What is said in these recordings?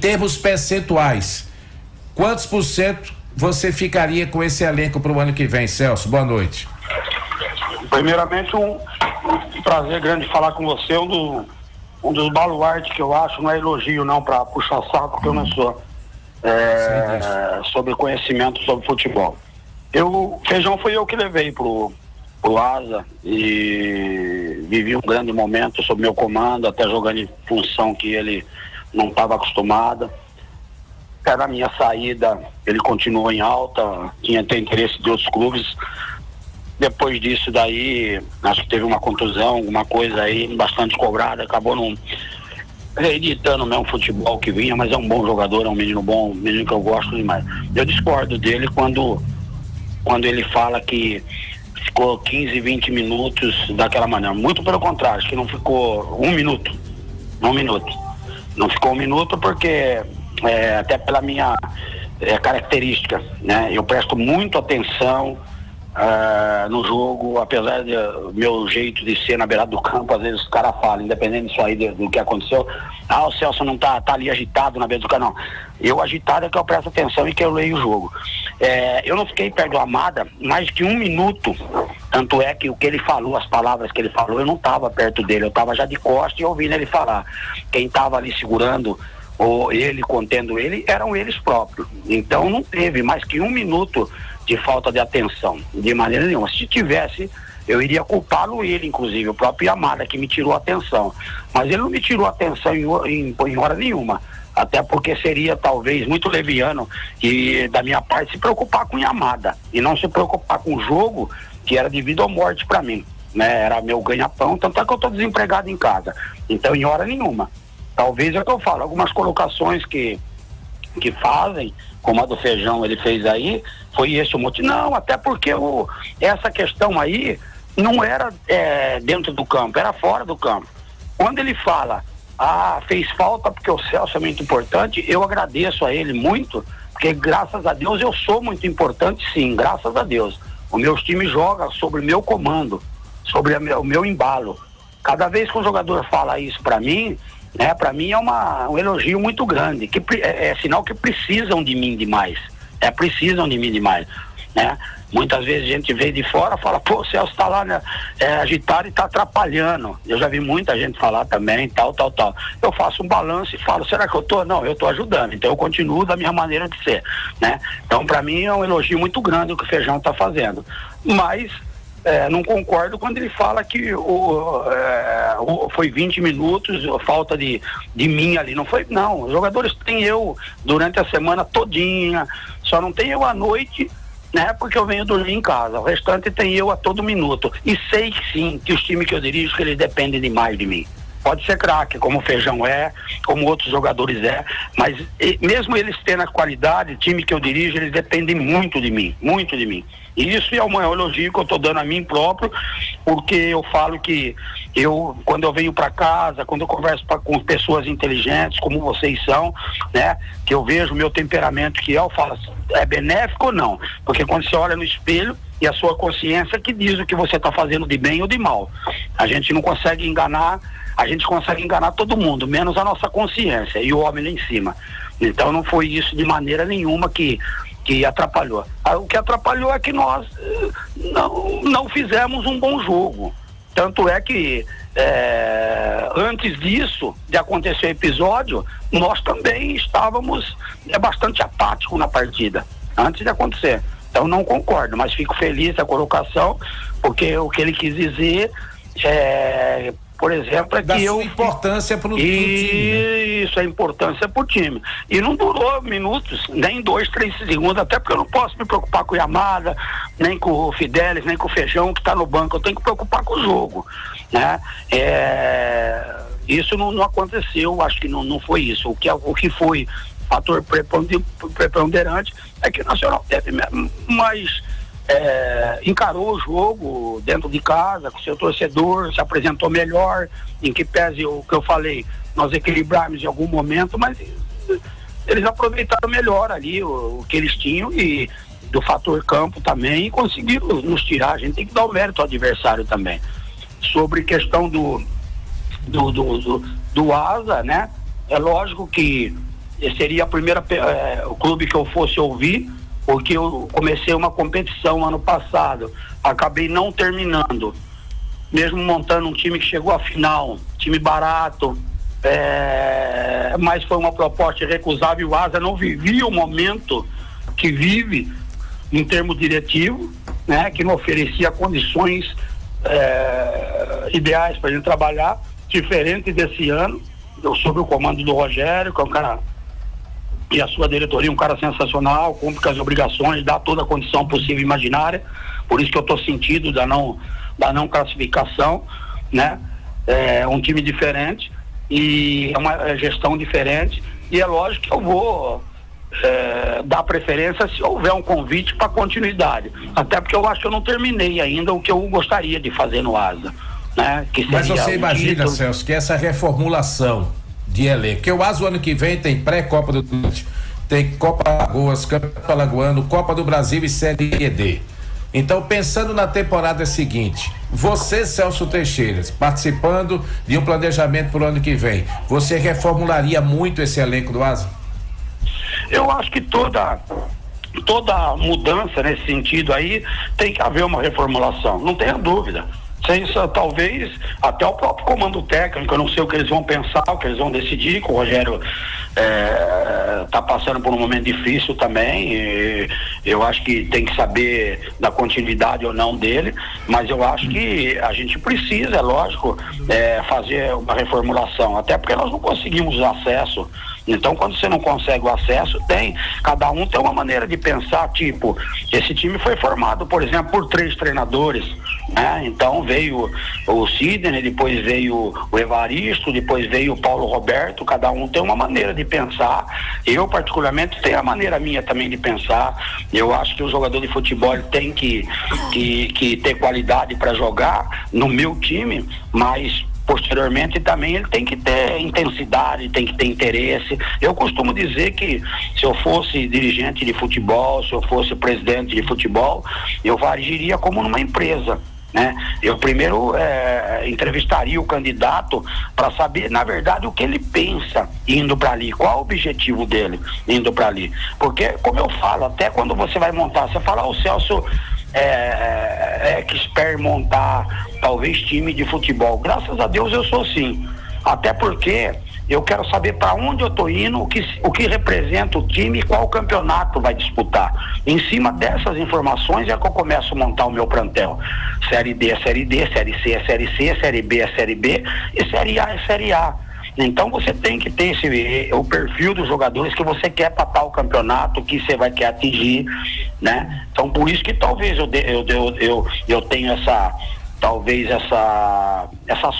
termos percentuais, quantos por cento você ficaria com esse elenco para o ano que vem, Celso? Boa noite. Primeiramente, um prazer grande falar com você, um dos baluartes que eu acho, não é elogio não, para puxar saco, porque eu não sou sobre conhecimento sobre futebol. Feijão foi eu que levei pro Asa e vivi um grande momento sob meu comando, até jogando em função que ele não estava acostumado. Até na minha saída ele continuou em alta, tinha até interesse de outros clubes. Depois disso daí, acho que teve uma contusão, alguma coisa aí, bastante cobrada, acabou não reeditando mesmo o futebol que vinha, mas é um bom jogador, é um menino bom, um menino que eu gosto demais. Eu discordo dele quando ele fala que ficou 15, 20 minutos daquela maneira. Muito pelo contrário, acho que não ficou um minuto. Não ficou um minuto porque, até pela minha característica, né? Eu presto muito atenção no jogo, apesar do meu jeito de ser na beirada do campo, às vezes os caras falam, independente disso aí do que aconteceu, o Celso não tá ali agitado na beira do campo, não. Eu agitado é que eu presto atenção e que eu leio o jogo. Eu não fiquei perto do Amada mais que um minuto, tanto é que o que ele falou, as palavras que ele falou, eu não estava perto dele, eu estava já de costas e ouvindo ele falar. Quem estava ali segurando ou ele, contendo ele, eram eles próprios. Então não teve mais que um minuto de falta de atenção, de maneira nenhuma. Se tivesse, eu iria culpá-lo ele, inclusive, o próprio Amada, que me tirou a atenção. Mas ele não me tirou a atenção em hora nenhuma, até porque seria talvez muito leviano e da minha parte se preocupar com Yamada e não se preocupar com o jogo que era de vida ou morte para mim, né? Era meu ganha-pão, tanto é que eu estou desempregado em casa. Então, em hora nenhuma. Talvez é o que eu falo, algumas colocações que fazem, como a do Feijão ele fez aí, foi esse o motivo. Não, até porque essa questão aí não era dentro do campo, era fora do campo. Quando ele fala, fez falta porque o Celso é muito importante, eu agradeço a ele muito, porque graças a Deus eu sou muito importante, sim, graças a Deus. O meu time joga sobre o meu comando, sobre o meu embalo. Cada vez que um jogador fala isso para mim é um elogio muito grande, que é sinal que precisam de mim demais, precisam de mim demais, né? Muitas vezes a gente vê de fora, fala, pô, o Celso tá lá, né, agitado e tá atrapalhando. Eu já vi muita gente falar também, tal. Eu faço um balanço e falo, será que eu tô? Não, eu tô ajudando, então eu continuo da minha maneira de ser, né? Então para mim é um elogio muito grande o que o Feijão tá fazendo, mas não concordo quando ele fala que foi 20 minutos, falta de mim ali. Não foi, não. Os jogadores têm eu durante a semana todinha, só não tem eu à noite, né? Porque eu venho dormir em casa. O restante tem eu a todo minuto. E sei que sim, que os times que eu dirijo, que eles dependem demais de mim. Pode ser craque, como o Feijão como outros jogadores mas mesmo eles tendo a qualidade, o time que eu dirijo, eles dependem muito de mim, muito de mim. E isso é um elogio que eu estou dando a mim próprio, porque eu falo que quando eu venho para casa, quando eu converso com pessoas inteligentes, como vocês são, né, que eu vejo o meu temperamento eu falo, é benéfico ou não? Porque quando você olha no espelho, e a sua consciência que diz o que você está fazendo de bem ou de mal. A gente não consegue enganar, a gente consegue enganar todo mundo, menos a nossa consciência e o homem lá em cima. Então não foi isso de maneira nenhuma que atrapalhou. O que atrapalhou é que nós não fizemos um bom jogo. Tanto é que antes disso, de acontecer o episódio, nós também estávamos bastante apáticos na partida, antes de acontecer. Então não concordo, mas fico feliz da colocação, porque o que ele quis dizer por exemplo, é que importância para o time. Isso, a importância para o time. E não durou minutos, nem 2, 3 segundos, até porque eu não posso me preocupar com o Yamada, nem com o Fidelis, nem com o Feijão que está no banco. Eu tenho que preocupar com o jogo, né? Isso não aconteceu, acho que não foi isso. O que foi fator preponderante é que o Nacional teve mais... encarou o jogo dentro de casa, com seu torcedor, se apresentou melhor, em que pese o que eu falei, nós equilibrarmos em algum momento, mas eles aproveitaram melhor ali o que eles tinham e do fator campo também, e conseguiram nos tirar. A gente tem que dar o mérito ao adversário também. Sobre questão do Asa, né? É lógico que seria a primeira o clube que eu fosse ouvir, porque eu comecei uma competição ano passado, acabei não terminando, mesmo montando um time que chegou à final, time barato, mas foi uma proposta irrecusável. O Asa não vivia o momento que vive em termos diretivo, né, que não oferecia condições ideais para a gente trabalhar, diferente desse ano. Eu sob o comando do Rogério, que é um cara, e a sua diretoria, um cara sensacional, cumpre com as obrigações, dá toda a condição possível e imaginária, por isso que eu estou sentindo da não classificação, né? É um time diferente e é uma gestão diferente, e é lógico que eu vou dar preferência se houver um convite para continuidade, até porque eu acho que eu não terminei ainda o que eu gostaria de fazer no Asa, né? Que mas você imagina, Celso, que essa reformulação de elenco, que o Asa o ano que vem tem pré-Copa do Norte, tem Copa Alagoas, Campeonato Alagoano, Copa do Brasil e Série D. Então, pensando na temporada seguinte, você, Celso Teixeira, participando de um planejamento para o ano que vem, você reformularia muito esse elenco do Asa? Eu acho que toda mudança nesse sentido aí tem que haver uma reformulação, não tenha dúvida. Sem isso, talvez até o próprio comando técnico, eu não sei o que eles vão pensar, o que eles vão decidir, que o Rogério está passando por um momento difícil também, e eu acho que tem que saber da continuidade ou não dele, mas eu acho que a gente precisa, é lógico, fazer uma reformulação, até porque nós não conseguimos acesso. Então, quando você não consegue o acesso, cada um tem uma maneira de pensar, tipo, esse time foi formado, por exemplo, por 3 treinadores, né? Então veio o Sidney, depois veio o Evaristo, depois veio o Paulo Roberto, cada um tem uma maneira de pensar. Eu, particularmente, tenho a maneira minha também de pensar. Eu acho que o jogador de futebol tem que ter qualidade para jogar no meu time, mas posteriormente também ele tem que ter intensidade, tem que ter interesse. Eu costumo dizer que se eu fosse dirigente de futebol, se eu fosse presidente de futebol, eu agiria como numa empresa, né? Eu primeiro entrevistaria o candidato para saber, na verdade, o que ele pensa indo para ali, qual o objetivo dele indo para ali, porque, como eu falo, até quando você vai montar, você fala, o Celso expert montar talvez time de futebol. Graças a Deus eu sou sim, até porque eu quero saber para onde eu tô indo, o que representa o time e qual campeonato vai disputar. Em cima dessas informações é que eu começo a montar o meu plantel. Série D é Série D, Série C é Série C, Série B é Série B e Série A é Série A. Então você tem que ter o perfil dos jogadores que você quer para tal campeonato, que você vai querer atingir, né? Então por isso que talvez eu tenho essa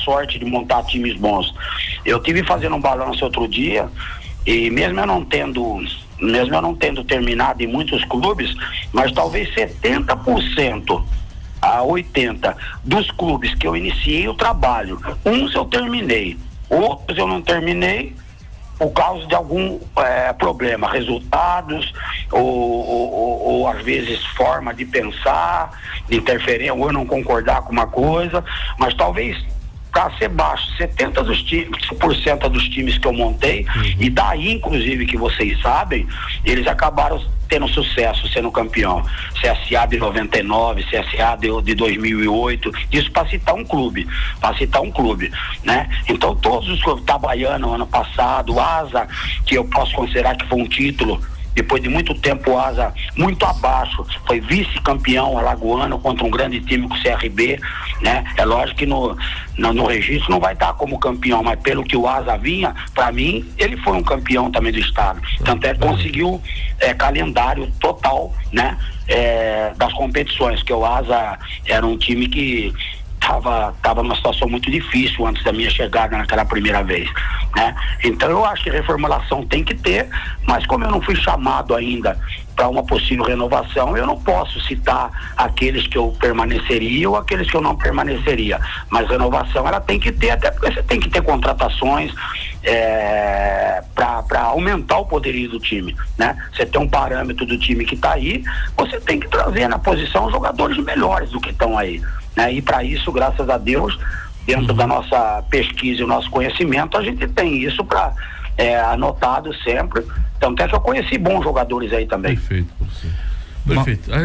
sorte de montar times bons. Eu tive fazendo um balanço outro dia, e mesmo eu não tendo terminado em muitos clubes, mas talvez 70% a 80% dos clubes que eu iniciei o trabalho, uns eu terminei, outros eu não terminei por causa de algum problema, resultados ou às vezes forma de pensar, de interferência, ou eu não concordar com uma coisa, mas talvez para ser baixo, 70% dos times que eu montei, e daí inclusive que vocês sabem, eles acabaram tendo sucesso, sendo campeão. CSA de 99, CSA de 2008, isso para citar um clube, né? Então todos os clubes, Itabaiana ano passado, Asa, que eu posso considerar que foi um título, depois de muito tempo o Asa muito abaixo, foi vice-campeão alagoano contra um grande time com o CRB, né? É lógico que no registro não vai estar como campeão, mas pelo que o Asa vinha, para mim, ele foi um campeão também do estado. Tanto conseguiu calendário total, né? Das competições, que o Asa era um time que estava numa situação muito difícil antes da minha chegada naquela primeira vez, né? Então eu acho que reformulação tem que ter, mas como eu não fui chamado ainda para uma possível renovação, eu não posso citar aqueles que eu permaneceria ou aqueles que eu não permaneceria, mas renovação ela tem que ter, até porque você tem que ter contratações para aumentar o poderio do time, né? Você tem um parâmetro do time que está aí, você tem que trazer na posição jogadores melhores do que estão aí, né? E para isso, graças a Deus, dentro da nossa pesquisa e o nosso conhecimento, a gente tem isso para anotado sempre. Então, até que eu conheci bons jogadores aí também. Perfeito, professor. Perfeito.